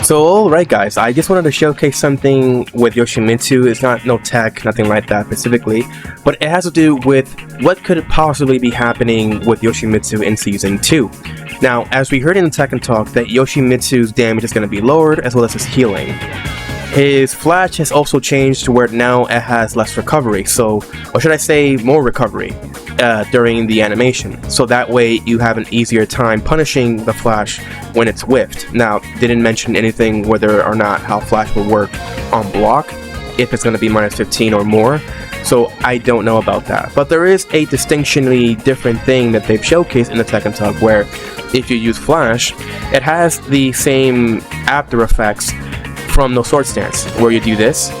So alright guys, I just wanted to showcase something with Yoshimitsu. It's not no tech, nothing like that specifically, but it has to do with what could possibly be happening with Yoshimitsu in Season 2. Now, as we heard in the Tekken talk, that Yoshimitsu's damage is going to be lowered as well as his healing. His flash has also changed to where now it has less recovery, so, or should I say more recovery, during the animation. So that way you have an easier time punishing the flash when it's whiffed. Now, didn't mention anything whether or not how flash will work on block, if it's going to be minus 15 or more, so I don't know about that. But there is a distinctionally different thing that they've showcased in the Tekken talk where if you use flash, it has the same after effects from no sword stance, where you do this.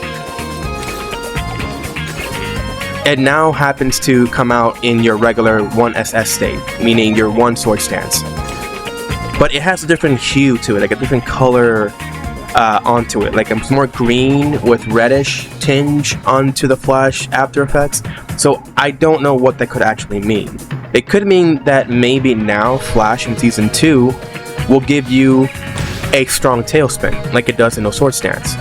It now happens to come out in your regular 1SS state, meaning your 1 sword stance. But it has a different hue to it, like a different color onto it, like it's more green with reddish tinge onto the flash after effects. So I don't know what that could actually mean. It could mean that maybe now Flash in Season 2 will give you a strong tailspin, like it does in no sword stance.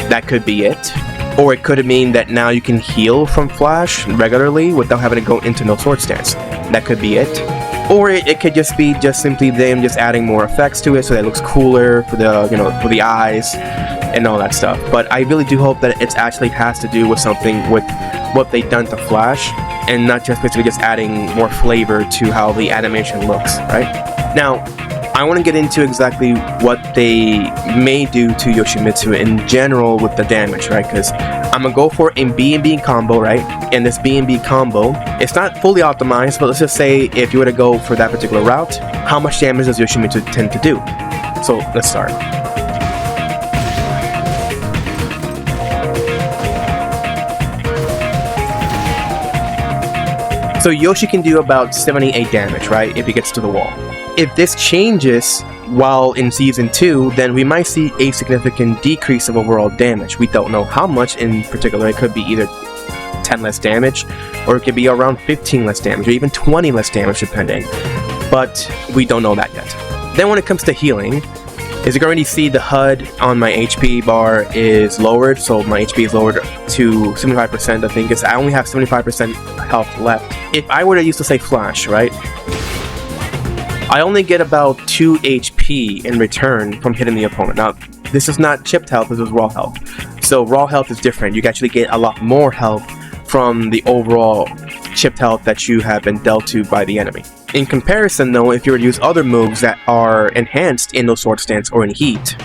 That could be it. Or it could mean that now you can heal from Flash regularly without having to go into no sword stance. That could be it. Or it could just be simply them just adding more effects to it so that it looks cooler for the, you know, for the eyes and all that stuff. But I really do hope that it actually has to do with something with what they've done to Flash and not just basically just adding more flavor to how the animation looks, right? Now, I want to get into exactly what they may do to Yoshimitsu in general with the damage, right? Because I'm going to go for a B&B combo, right? And this B&B combo, it's not fully optimized, but let's just say if you were to go for that particular route, how much damage does Yoshimitsu tend to do? So, let's start. So Yoshi can do about 78 damage, right? If he gets to the wall. If this changes while in Season 2, then we might see a significant decrease of overall damage. We don't know how much in particular. It could be either 10 less damage, or it could be around 15 less damage, or even 20 less damage depending. But we don't know that yet. Then when it comes to healing, as you can already see, the HUD on my HP bar is lowered, so my HP is lowered to 75%, I think. I only have 75% health left. If I were to use to say Flash, right? I only get about 2 HP in return from hitting the opponent. Now, this is not chipped health, this is raw health. So raw health is different. You can actually get a lot more health from the overall chipped health that you have been dealt to by the enemy. In comparison though, if you were to use other moves that are enhanced in no sword stance or in heat,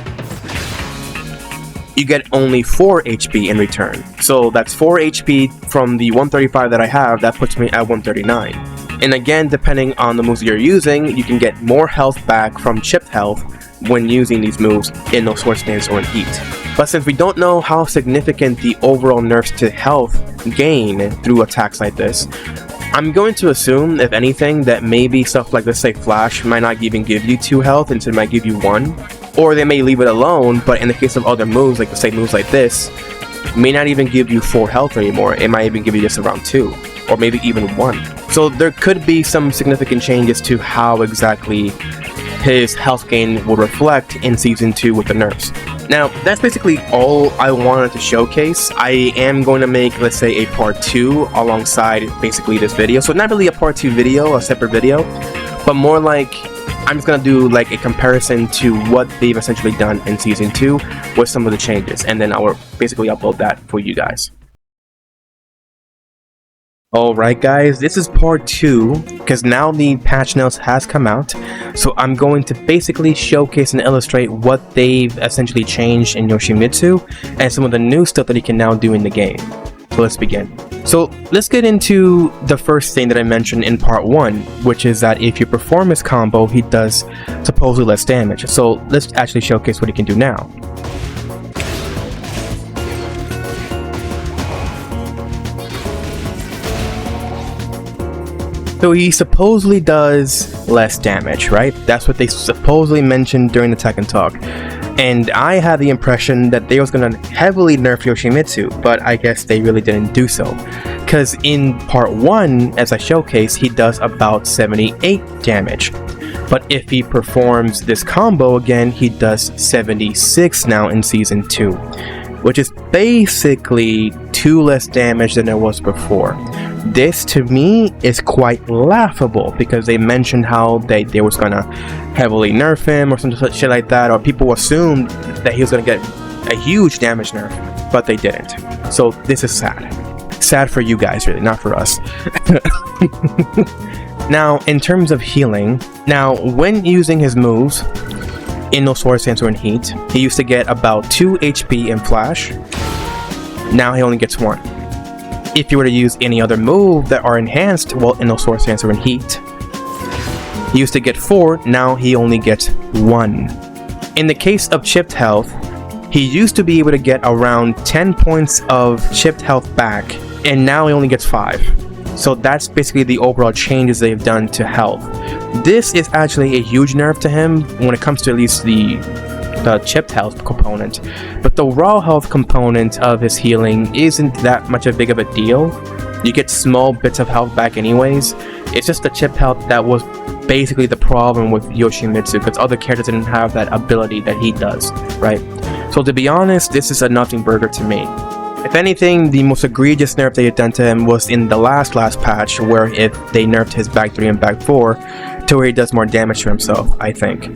you get only 4 HP in return. So that's 4 HP from the 135 that I have, that puts me at 139. And again, depending on the moves you're using, you can get more health back from chipped health when using these moves in no sword stance or in heat. But since we don't know how significant the overall nerfs to health gain through attacks like this, I'm going to assume, if anything, that maybe stuff like this, say Flash, might not even give you 2 health, instead might give you 1. Or they may leave it alone, but in the case of other moves, like say moves like this, may not even give you 4 health anymore. It might even give you just around 2, or maybe even 1. So there could be some significant changes to how exactly his health gain will reflect in Season 2 with the nerfs. Now, that's basically all I wanted to showcase. I am going to make, let's say, a part 2 alongside basically this video. So not really a part 2 video, a separate video, but more like I'm just going to do like a comparison to what they've essentially done in Season 2 with some of the changes, and then I will basically upload that for you guys. Alright guys, this is part 2, because now the patch notes has come out, so I'm going to basically showcase and illustrate what they've essentially changed in Yoshimitsu, and some of the new stuff that he can now do in the game. So let's begin. So let's get into the first thing that I mentioned in part 1, which is that if you perform his combo, he does supposedly less damage. So let's actually showcase what he can do now. So he supposedly does less damage, right? That's what they supposedly mentioned during the Tekken talk. And I had the impression that they was going to heavily nerf Yoshimitsu, but I guess they really didn't do so. Because in part 1, as I showcased, he does about 78 damage. But if he performs this combo again, he does 76 now in Season 2, which is basically 2 less damage than there was before. This to me is quite laughable because they mentioned how they was gonna heavily nerf him or some shit like that, or people assumed that he was gonna get a huge damage nerf, but they didn't. So this is sad. Sad for you guys, really, not for us. Now, in terms of healing, now when using his moves in No Sword, Sensor, and Heat, he used to get about 2 HP in Flash. Now he only gets 1. If you were to use any other move that are enhanced, well, in No Sword, Sensor, and Heat, he used to get 4, now he only gets 1. In the case of chipped health, he used to be able to get around 10 points of chipped health back, and now he only gets 5. So that's basically the overall changes they've done to health. This is actually a huge nerf to him when it comes to at least the chipped health component. But the raw health component of his healing isn't that much big of a deal. You get small bits of health back anyways. It's just the chipped health that was basically the problem with Yoshimitsu, because other characters didn't have that ability that he does, right? So to be honest, this is a nothing burger to me. If anything, the most egregious nerf they had done to him was in the last patch, where if they nerfed his back 3 and back 4 to where he does more damage to himself, I think.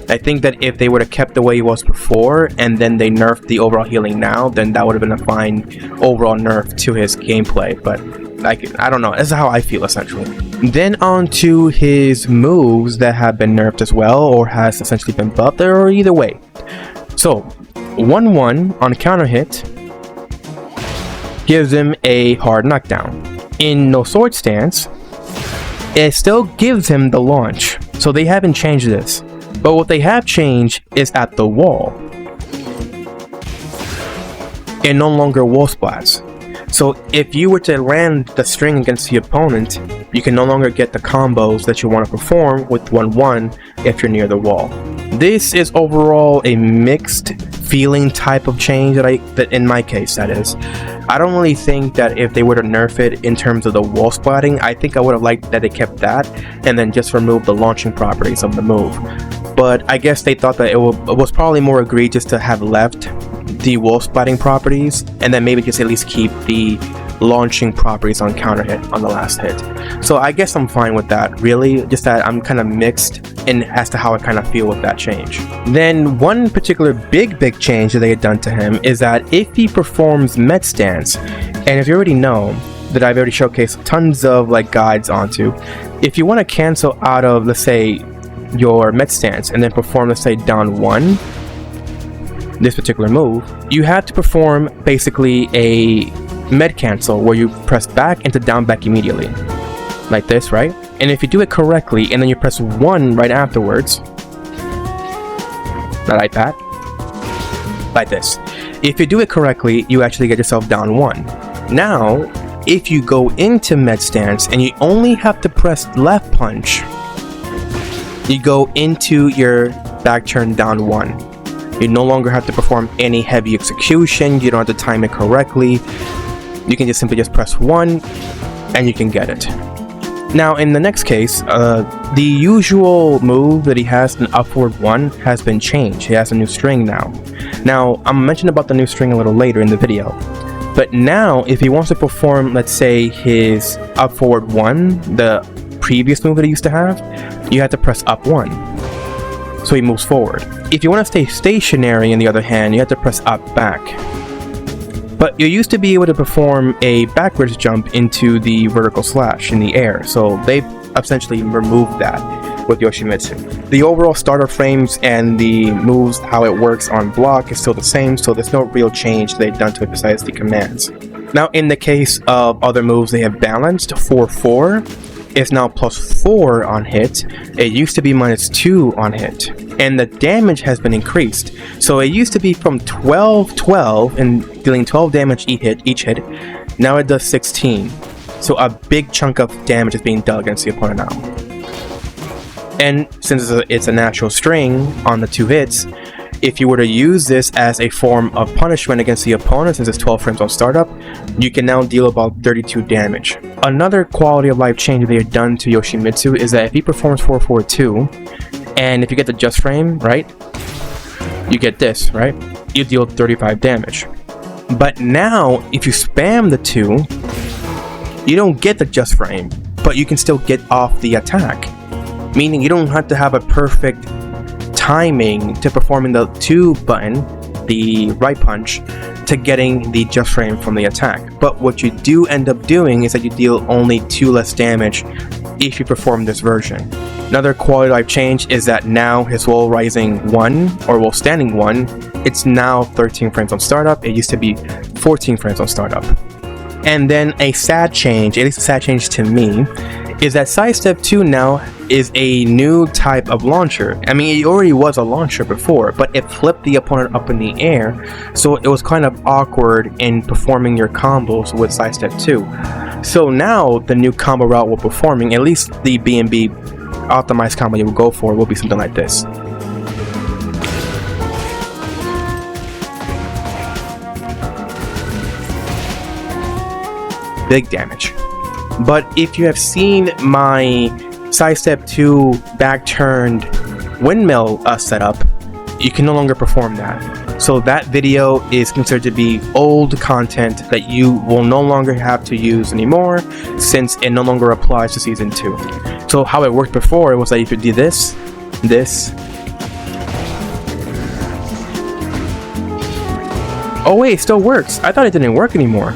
I think that if they would have kept the way he was before and then they nerfed the overall healing now, then that would have been a fine overall nerf to his gameplay, but I don't know, that's how I feel essentially. Then on to his moves that have been nerfed as well, or has essentially been buffed, or either way. So 1-1 on counter hit gives him a hard knockdown. In No Sword Stance, it still gives him the launch, so they haven't changed this. But what they have changed is at the wall. It no longer wall splats. So if you were to land the string against the opponent, you can no longer get the combos that you want to perform with 1-1 if you're near the wall. This is overall a mixed feeling type of change that in my case that is. I don't really think that if they were to nerf it in terms of the wall splatting, I think I would have liked that they kept that and then just removed the launching properties of the move. But I guess they thought that it was probably more egregious to have left the wall splatting properties and then maybe just at least keep the launching properties on counter hit on the last hit. So I guess I'm fine with that, really, just that I'm kind of mixed in as to how I kind of feel with that change. Then one particular big change that they had done to him is that if he performs med stance, and if you already know that I've already showcased tons of guides onto, if you want to cancel out of, let's say, your med stance and then perform, let's say, down 1, this particular move, you have to perform basically a med cancel where you press back into down back immediately, like this, right? And if you do it correctly and then you press 1 right afterwards, like that, like this. If you do it correctly, you actually get yourself down 1. Now, if you go into med stance and you only have to press left punch, you go into your back turn down 1. You no longer have to perform any heavy execution, you don't have to time it correctly. You can just simply press 1 and you can get it. Now in the next case, the usual move that he has, an upward 1, has been changed. He has a new string now. Now I'm mentioning about the new string a little later in the video. But now if he wants to perform, let's say, his up forward 1, the previous move that he used to have, you have to press up 1. So he moves forward. If you want to stay stationary, on the other hand, you have to press up back. But you used to be able to perform a backwards jump into the vertical slash in the air, so they essentially removed that with Yoshimitsu. The overall starter frames and the moves, how it works on block, is still the same, so there's no real change they've done to it besides the commands. Now in the case of other moves, they have balanced. 4-4 is now +4 on hit. It used to be -2 on hit, and the damage has been increased. So it used to be from 12-12 and dealing 12 damage each hit. Now it does 16. So a big chunk of damage is being dealt against the opponent now. And since it's a natural string on the 2 hits, If you were to use this as a form of punishment against the opponent, since it's 12 frames on startup, you can now deal about 32 damage. Another quality of life change they have done to Yoshimitsu is that if he performs 442, and if you get the just frame, right, you get this, right? You deal 35 damage. But now, if you spam the 2, you don't get the just frame, but you can still get off the attack. Meaning you don't have to have a perfect timing to performing the 2 button, the right punch, to getting the just frame from the attack. But what you do end up doing is that you deal only 2 less damage if you perform this version. Another quality life change is that now his while rising 1, or while standing 1, it's now 13 frames on startup. It used to be 14 frames on startup. And then a sad change, at least a sad change to me, is that Side Step 2 now is a new type of launcher. I mean, it already was a launcher before, but it flipped the opponent up in the air, so it was kind of awkward in performing your combos with Side Step 2. So now the new combo route we're performing, at least the B&B optimized combo you will go for, will be something like this. Big damage. But if you have seen my Side Step 2 back turned windmill setup, you can no longer perform that. So that video is considered to be old content that you will no longer have to use anymore, since it no longer applies to Season 2. So how it worked before, it was that if you did this, oh wait, it still works. I thought it didn't work anymore.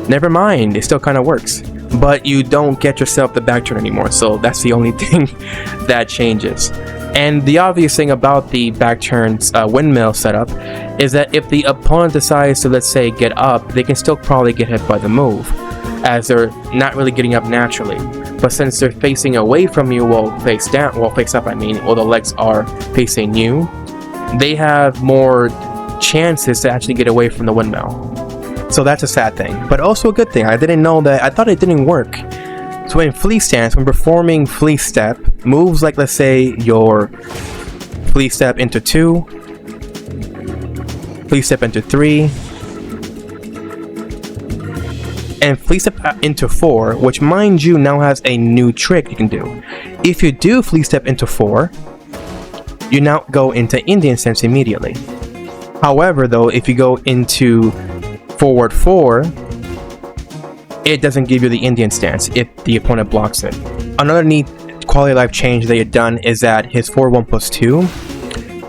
Never mind, it still kind of works. But you don't get yourself the back turn anymore, so that's the only thing that changes. And the obvious thing about the back turns windmill setup is that if the opponent decides to, let's say, get up, they can still probably get hit by the move, as they're not really getting up naturally. But since they're facing away from you while face up, while the legs are facing you, they have more chances to actually get away from the windmill. So that's a sad thing, but also a good thing. I didn't know that. I thought it didn't work. So in Flea stance, when performing Flea Step, moves like, let's say, your Flea Step into 2, Flea Step into 3, and Flea Step into 4, which, mind you, now has a new trick you can do. If you do Flea Step into 4, you now go into Indian stance immediately. However, though, if you go into forward 4, it doesn't give you the Indian stance if the opponent blocks it. Another neat quality of life change they had done is that his forward 1 plus 2,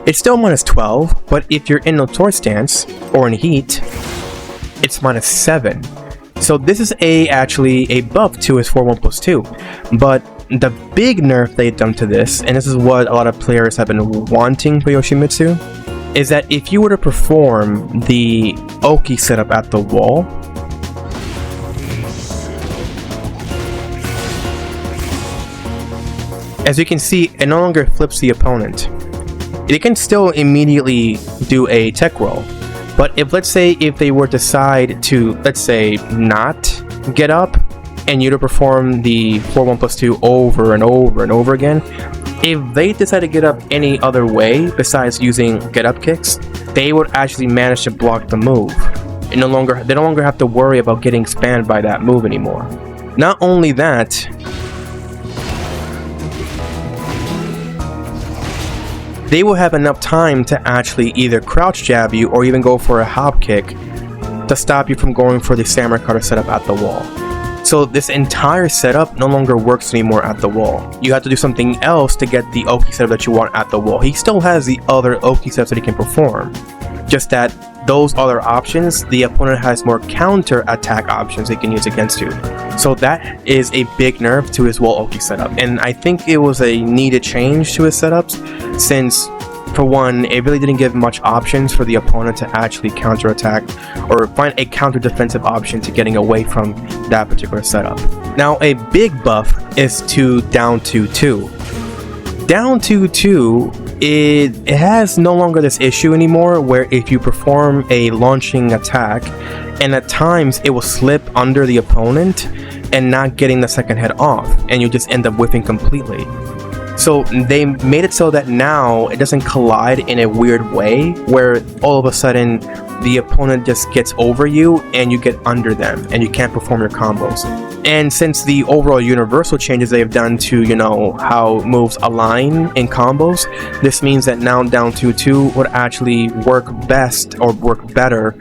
it's still minus 12, but if you're in no stance or in heat, it's minus 7. So this is actually a buff to his forward 1 plus 2. But the big nerf they've done to this, and this is what a lot of players have been wanting for Yoshimitsu, is that if you were to perform the Oki setup at the wall, as you can see, it no longer flips the opponent. It can still immediately do a tech roll, but let's say if they were to decide to, let's say, not get up, and you to perform the 4-1 plus 2 over and over and over again, if they decide to get up any other way besides using get up kicks, they would actually manage to block the move. They no longer have to worry about getting spammed by that move anymore. Not only that, they will have enough time to actually either crouch jab you or even go for a hop kick to stop you from going for the samurai cutter setup at the wall. So this entire setup no longer works anymore at the wall. You have to do something else to get the Oki setup that you want at the wall. He still has the other Oki setups that he can perform, just that those other options, the opponent has more counter attack options they can use against you. So that is a big nerf to his wall Oki setup, and I think it was a needed change to his setups, since for one, it really didn't give much options for the opponent to actually counterattack or find a counter defensive option to getting away from that particular setup. Now, a big buff is to down 2-2. Down 2-2, it has no longer this issue anymore where if you perform a launching attack and at times it will slip under the opponent and not getting the second head off, and you just end up whiffing completely. So they made it so that now it doesn't collide in a weird way where all of a sudden the opponent just gets over you and you get under them and you can't perform your combos. And since the overall universal changes they've done to, you know, how moves align in combos, this means that now down 2-2 would actually work best or work better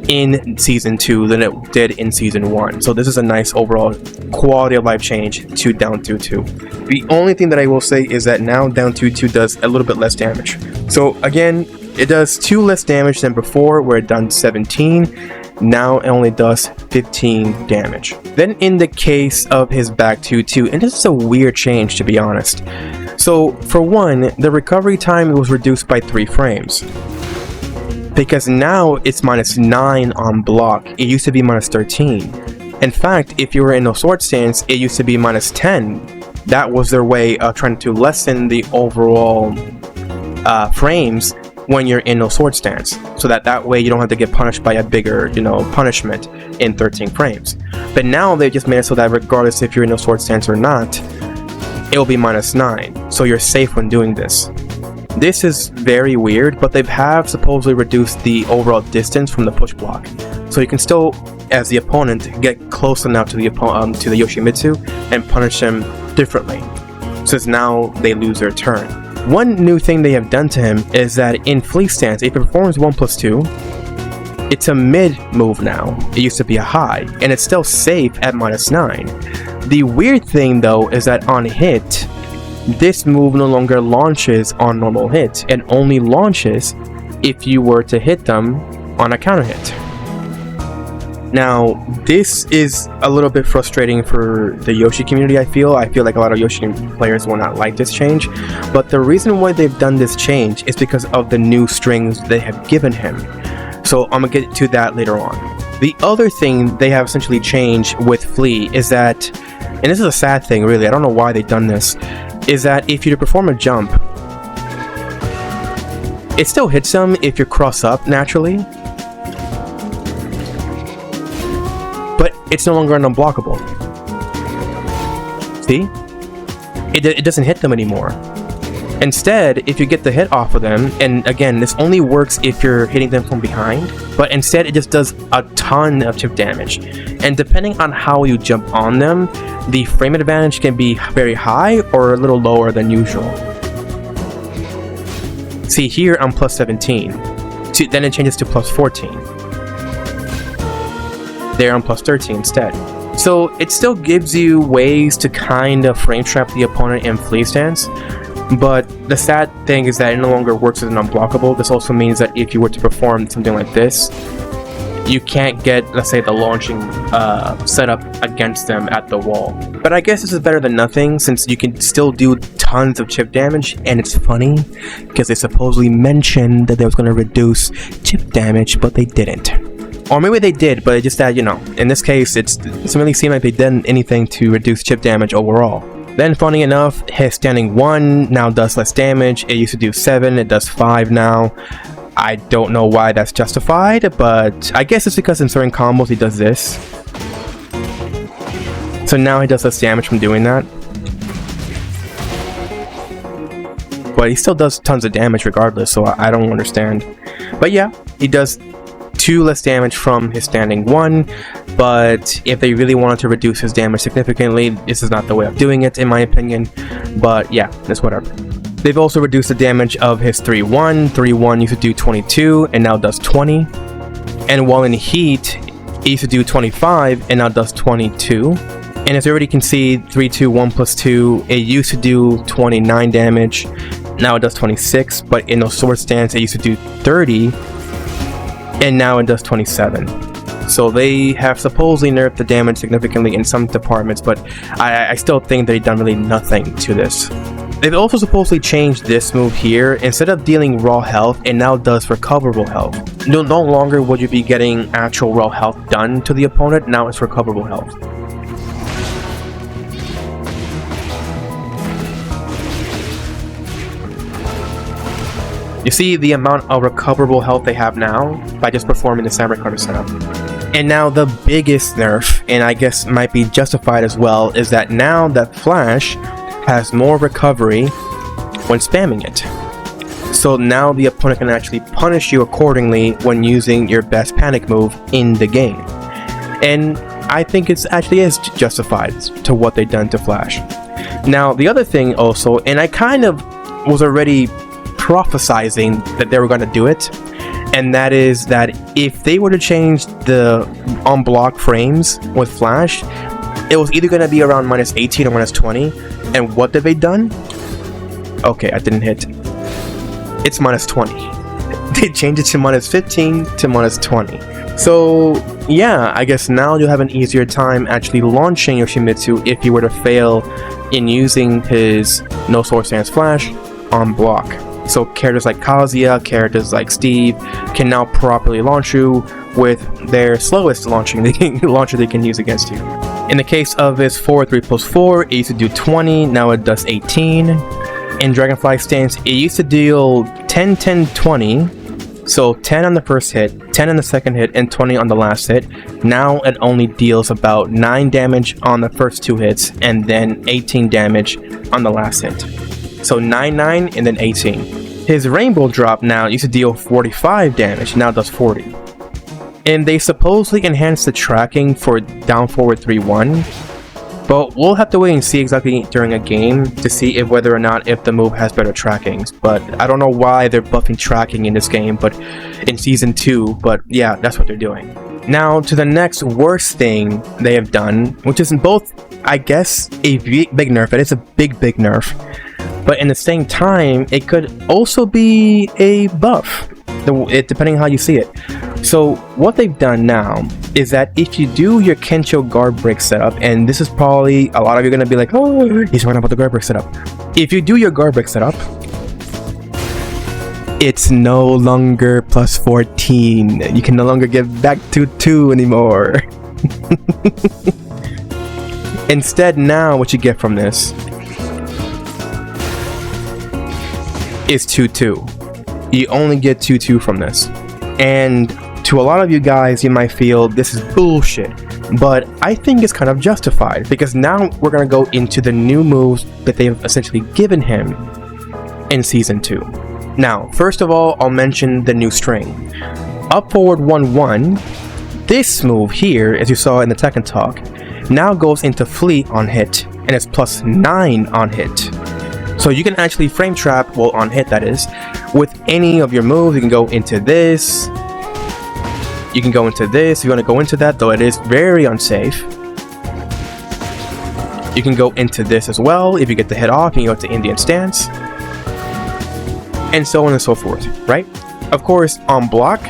in Season 2 than it did in Season 1. So this is a nice overall quality of life change to down 2-2. The only thing that I will say is that now down 2-2 does a little bit less damage. So again, it does 2 less damage than before where it done 17. Now it only does 15 damage. Then in the case of his back 2-2, and this is a weird change to be honest. So for one, the recovery time was reduced by 3 frames. Because now it's -9 on block. It used to be -13. In fact, if you were in a sword stance, it used to be -10. That was their way of trying to lessen the overall frames when you're in no sword stance, so that way you don't have to get punished by a bigger, you know, punishment in 13 frames. But now they just made it so that regardless if you're in no sword stance or not, it will be -9, so you're safe when doing this. This is very weird, but they have supposedly reduced the overall distance from the push block, so you can still, as the opponent, get close enough to the Yoshimitsu and punish them differently, since now they lose their turn. One new thing they have done to him is that in Flea Stance, if it performs 1+2, it's a mid move now. It used to be a high, and it's still safe at -9. The weird thing though is that on hit, this move no longer launches on normal hit, and only launches if you were to hit them on a counter hit. Now, this is a little bit frustrating for the Yoshi community, I feel. I feel like a lot of Yoshi players will not like this change, but the reason why they've done this change is because of the new strings they have given him. So I'm gonna get to that later on. The other thing they have essentially changed with Flea is that, and this is a sad thing really, I don't know why they've done this, is that if you perform a jump, it still hits them if you're cross up naturally, but it's no longer an unblockable. See? It doesn't hit them anymore. Instead, if you get the hit off of them, and again, this only works if you're hitting them from behind, but instead it just does a ton of chip damage. And depending on how you jump on them, the frame advantage can be very high or a little lower than usual. See, here I'm +17. Then it changes to +14. There I'm +13 instead. So it still gives you ways to kind of frame trap the opponent in Flea Stance, but the sad thing is that it no longer works as an unblockable. This also means that if you were to perform something like this, you can't get, let's say, the launching setup against them at the wall. But I guess this is better than nothing, since you can still do tons of chip damage, and it's funny because they supposedly mentioned that they was going to reduce chip damage, but they didn't. Or maybe they did, but it's just that, you know, in this case, it doesn't really seem like they did anything to reduce chip damage overall. Then, funny enough, his standing 1 now does less damage. It used to do 7, it does 5 now. I don't know why that's justified, but I guess it's because in certain combos he does this. So now he does less damage from doing that. But he still does tons of damage regardless, so I don't understand. But yeah, he does 2 less damage from his standing 1, but if they really wanted to reduce his damage significantly, this is not the way of doing it in my opinion. But yeah, that's whatever. They've also reduced the damage of his 3-1. 3-1 used to do 22 and now does 20. And while in heat, it used to do 25 and now does 22. And as you already can see, 3-2, 1+2, it used to do 29 damage. Now it does 26, but in those sword stance, it used to do 30. And now it does 27. So they have supposedly nerfed the damage significantly in some departments, but I still think they've done really nothing to this. They've also supposedly changed this move here. Instead of dealing raw health, it now does recoverable health. No longer would you be getting actual raw health done to the opponent, now it's recoverable health. You see the amount of recoverable health they have now by just performing the Samurai Cutter setup. And now the biggest nerf, and I guess might be justified as well, is that now that Flash has more recovery when spamming it. So now the opponent can actually punish you accordingly when using your best panic move in the game. And I think it's actually is justified to what they've done to Flash. Now the other thing also, and I kind of was already prophesizing that they were going to do it, and that is that if they were to change the on-block frames with Flash, it was either going to be around minus 18 or minus 20. And what have they done? Okay, I didn't hit. It's minus 20. They changed it to minus 15 to minus 20. So yeah, I guess now you'll have an easier time actually launching Yoshimitsu if you were to fail in using his no sword stance Flash on block. So characters like Kazuya, characters like Steve can now properly launch you with their slowest launcher they can use against you. In the case of his 4-3+4, it used to do 20, now it does 18. In Dragonfly stance, it used to deal 10, 10, 20. So 10 on the first hit, 10 on the second hit, and 20 on the last hit. Now it only deals about 9 damage on the first 2 hits, and then 18 damage on the last hit. So 9, 9, and then 18. His Rainbow Drop now used to deal 45 damage, now does 40. And they supposedly enhanced the tracking for down forward 3-1. But we'll have to wait and see exactly during a game to see if whether or not if the move has better trackings. But I don't know why they're buffing tracking in this game, but in Season 2, but yeah, that's what they're doing. Now to the next worst thing they have done, which is in both, I guess, a big nerf, and it's a big nerf. But in the same time, it could also be a buff, depending on how you see it. So what they've done now is that if you do your Kensho guard break setup, and this is probably a lot of you are going to be like, oh, he's talking about the guard break setup. If you do your guard break setup, it's no longer plus 14. You can no longer get back to 2 anymore. Instead, now what you get from this is 2-2. You only get 2-2 from this. And to a lot of you guys, you might feel this is bullshit, but I think it's kind of justified, because now we're going to go into the new moves that they've essentially given him in Season 2. Now, first of all, I'll mention the new string. Up forward 1-1, this move here, as you saw in the Tekken talk, now goes into Flea on hit, and it's plus 9 on hit. So you can actually frame trap, well, on hit that is, with any of your moves. You can go into this, you can go into this, if you want to go into that, though it is very unsafe. You can go into this as well. If you get the hit off, you can go to Indian stance, and so on and so forth, right? Of course, on block,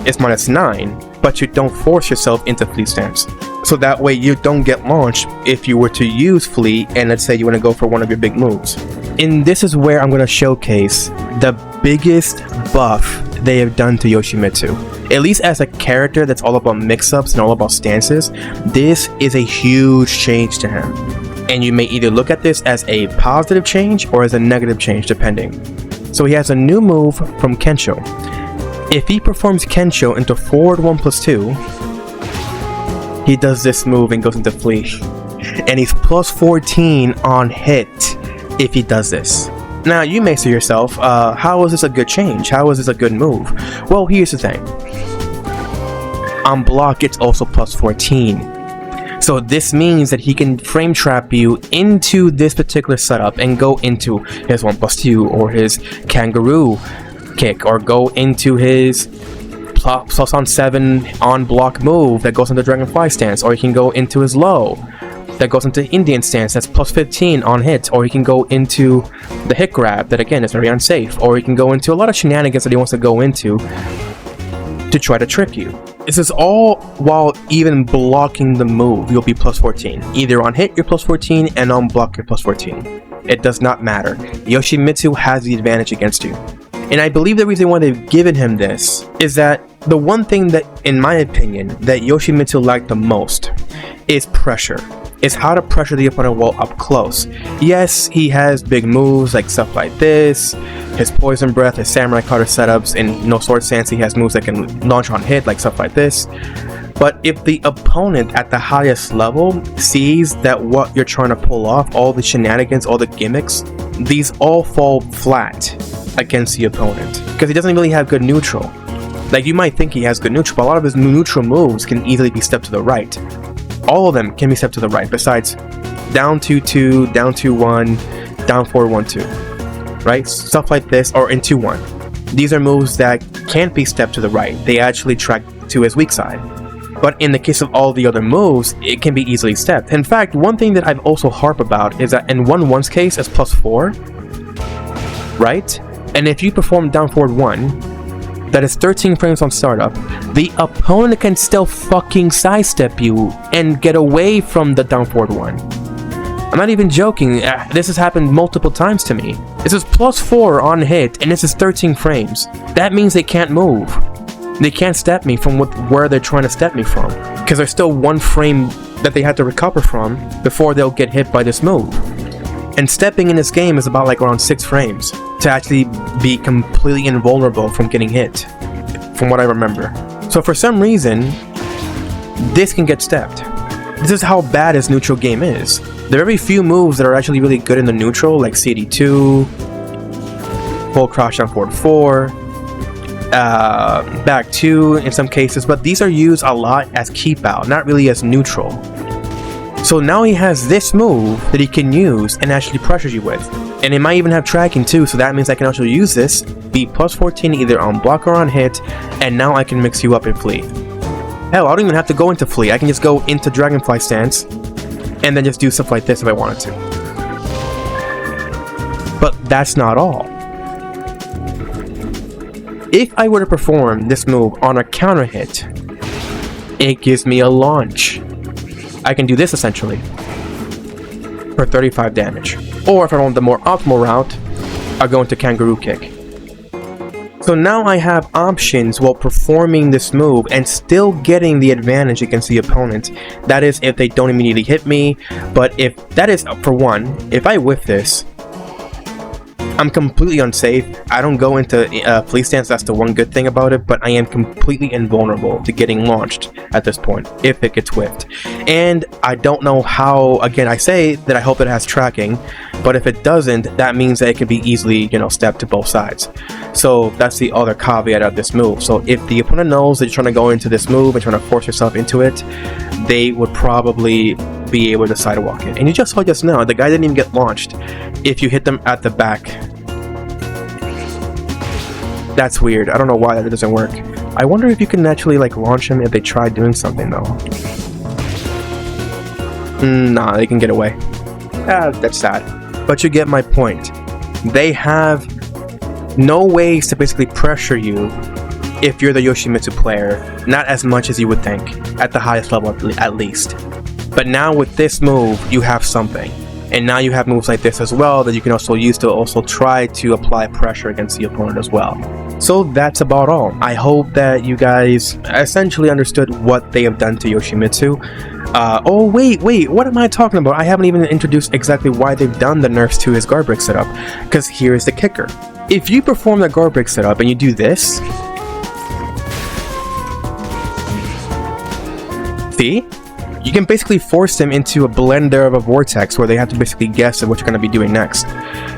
it's minus 9, but you don't force yourself into Flea stance. So that way you don't get launched if you were to use Flea, and let's say you want to go for one of your big moves. And this is where I'm going to showcase the biggest buff they have done to Yoshimitsu. At least as a character that's all about mix-ups and all about stances, this is a huge change to him. And you may either look at this as a positive change or as a negative change, depending. So he has a new move from Kensho. If he performs Kensho into forward 1+2, he does this move and goes into Flea. And he's plus 14 on hit if he does this. Now you may say to yourself, how is this a good change? How is this a good move? Well, here's the thing. On block, it's also plus 14. So this means that he can frame trap you into this particular setup and go into his 1+2 or his kangaroo kick, or go into his plus on 7 on block move that goes into Dragonfly stance, or he can go into his low that goes into Indian stance that's plus 15 on hit, or he can go into the hit grab that again is very unsafe, or he can go into a lot of shenanigans that he wants to go into to try to trick you. This is all while even blocking the move, you'll be plus 14. Either on hit you're plus 14 and on block you're plus 14. It does not matter. Yoshimitsu has the advantage against you. And I believe the reason why they've given him this is that the one thing that, in my opinion, that Yoshimitsu lacked the most is pressure. Is how to pressure the opponent while up close. Yes, he has big moves like stuff like this, his poison breath, his samurai cutter setups, and no sword stance. He has moves that can launch on hit like stuff like this. But if the opponent at the highest level sees that what you're trying to pull off, all the shenanigans, all the gimmicks, these all fall flat against the opponent because he doesn't really have good neutral. Like, you might think he has good neutral, but a lot of his neutral moves can easily be stepped to the right. All of them can be stepped to the right, besides down 2-2, down 2-1, down 4-1-2, right? Stuff like this, or in 2-1. These are moves that can't be stepped to the right. They actually track to his weak side. But in the case of all the other moves, it can be easily stepped. In fact, one thing that I've also harp about is that in 1-1's case, it's +4, right? And if you perform down forward 1, that is 13 frames on startup, the opponent can still fucking sidestep you and get away from the down forward 1. I'm not even joking, this has happened multiple times to me. This is +4 on hit, and this is 13 frames. That means they can't move. They can't step me from where they're trying to step me from, because there's still 1 frame that they have to recover from before they'll get hit by this move. And stepping in this game is about like around 6 frames to actually be completely invulnerable from getting hit, from what I remember. So for some reason, this can get stepped. This is how bad his neutral game is. There are very few moves that are actually really good in the neutral, like CD2, full crouch down forward 4, back 2 in some cases, but these are used a lot as keep out, not really as neutral. So now he has this move that he can use and actually pressure you with. And it might even have tracking too, so that means I can actually use this, be +14 either on block or on hit, and now I can mix you up in Flea. Hell, I don't even have to go into Flea, I can just go into Dragonfly stance, and then just do stuff like this if I wanted to. But that's not all. If I were to perform this move on a counter hit, it gives me a launch. I can do this essentially for 35 damage. Or if I want the more optimal route, I'll go into Kangaroo Kick. So now I have options while performing this move and still getting the advantage against the opponent. That is if they don't immediately hit me, but if that is, for one, if I whiff this, I'm completely unsafe. I don't go into Flea stance, that's the one good thing about it, but I am completely invulnerable to getting launched at this point if it gets whiffed. And I don't know how, again, I say that I hope it has tracking, but if it doesn't, that means that it can be easily, stepped to both sides. So that's the other caveat of this move. So if the opponent knows that you're trying to go into this move and trying to force yourself into it, they would probably be able to sidewalk it. And you just saw just now, the guy didn't even get launched if you hit them at the back. That's weird. I don't know why that doesn't work. I wonder if you can actually launch him if they try doing something though. Nah, they can get away. That's sad. But you get my point. They have no ways to basically pressure you if you're the Yoshimitsu player, not as much as you would think, at the highest level at least. But now with this move, you have something. And now you have moves like this as well that you can also use to also try to apply pressure against the opponent as well. So that's about all. I hope that you guys essentially understood what they have done to Yoshimitsu. Oh wait, what am I talking about? I haven't even introduced exactly why they've done the nerfs to his guard break setup. Because here's the kicker. If you perform the guard break setup and you do this, see? You can basically force them into a blender of a vortex where they have to basically guess at what you're going to be doing next.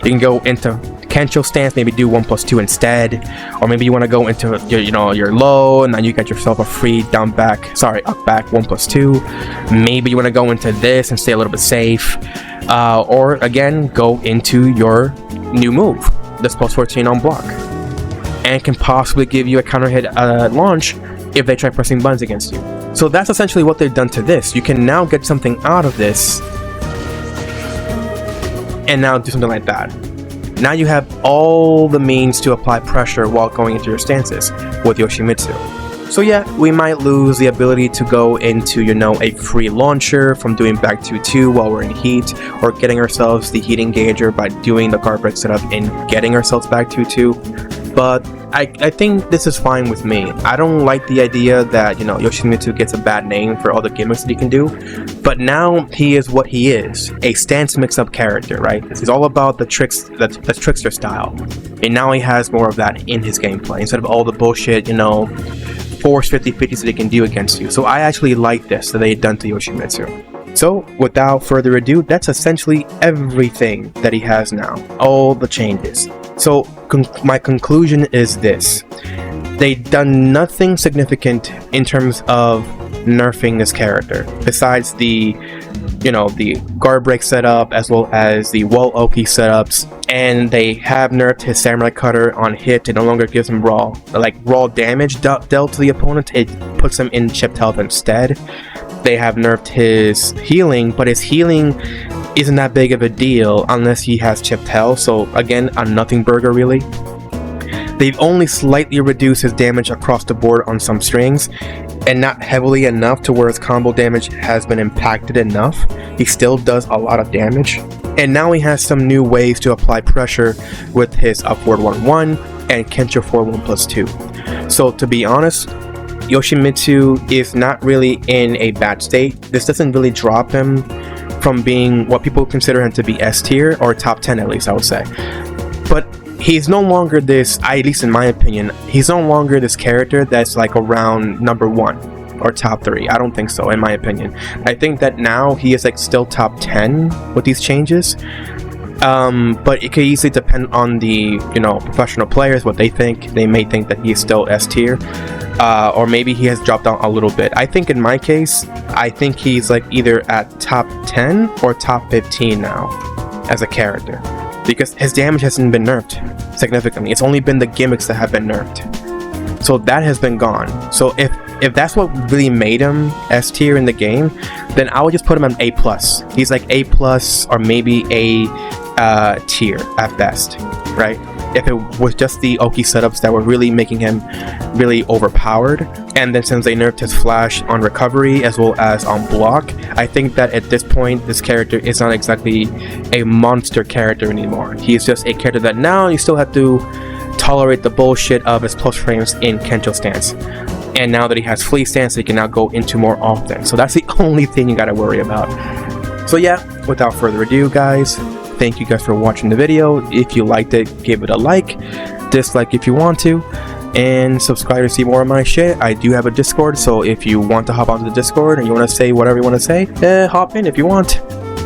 You can go into Kencho stance, maybe do 1+2 instead, or maybe you want to go into your low, and then you get yourself a free up back 1+2. Maybe you want to go into this and stay a little bit safe, or again go into your new move, this +14 on block, and can possibly give you a counter hit launch if they try pressing buttons against you. So that's essentially what they've done to this. You can now get something out of this and now do something like that. Now you have all the means to apply pressure while going into your stances with Yoshimitsu. So yeah, we might lose the ability to go into, a free launcher from doing back 2-2 while we're in heat, or getting ourselves the heat engager by doing the guard break setup and getting ourselves back 2-2. But I think this is fine with me. I don't like the idea that, Yoshimitsu gets a bad name for all the gimmicks that he can do. But now he is what he is, a stance mix-up character, right? This is all about the tricks, that's trickster style. And now he has more of that in his gameplay, instead of all the bullshit, force 50-50s that he can do against you. So I actually like this that they've done to Yoshimitsu. So without further ado, that's essentially everything that he has now. All the changes. So my conclusion is this. They've done nothing significant in terms of nerfing this character, besides the guard break setup as well as the wall Oki setups, and they have nerfed his samurai cutter on hit. It no longer gives him raw damage dealt to the opponent. It puts him in chipped health instead. They have nerfed his healing, but his healing isn't that big of a deal unless he has chipped health, so again, a nothing burger really. They've only slightly reduced his damage across the board on some strings, and not heavily enough to where his combo damage has been impacted enough. He still does a lot of damage. And now he has some new ways to apply pressure with his upward 1-1 and Kensho 4-1+2. So to be honest, Yoshimitsu is not really in a bad state. This doesn't really drop him from being what people consider him to be S tier, or top 10 at least, I would say. But he's no longer this, at least in my opinion, he's no longer this character that's like around number 1 or top 3. I don't think so, in my opinion. I think that now he is like still top 10 with these changes. But it could easily depend on the professional players, what they think. They may think that he's still S tier, or maybe he has dropped down a little bit. I think in my case, I think he's like either at top 10 or top 15 now as a character, because his damage hasn't been nerfed significantly. It's only been the gimmicks that have been nerfed, so that has been gone. So if that's what really made him S tier in the game, then I would just put him at A+. He's like A+, or maybe A tier at best, right? If it was just the Oki setups that were really making him really overpowered, and then since they nerfed his flash on recovery as well as on block, I think that at this point this character is not exactly a monster character anymore. He's just a character that now you still have to tolerate the bullshit of his plus frames in Kensho stance, and now that he has Flea stance, he can now go into more often. So that's the only thing you gotta worry about. So yeah, without further ado guys, thank you guys for watching the video. If you liked it, give it a like, dislike if you want to, and subscribe to see more of my shit. I do have a Discord, so if you want to hop onto the Discord and you want to say whatever you want to say, hop in if you want.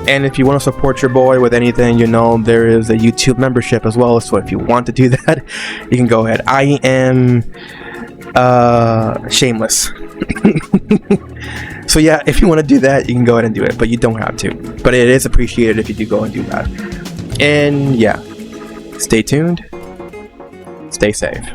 And if you want to support your boy with anything, there is a YouTube membership as well, so if you want to do that, you can go ahead. I am shameless. So yeah, if you want to do that, you can go ahead and do it, but you don't have to. But it is appreciated if you do go and do that. And yeah, stay tuned, stay safe.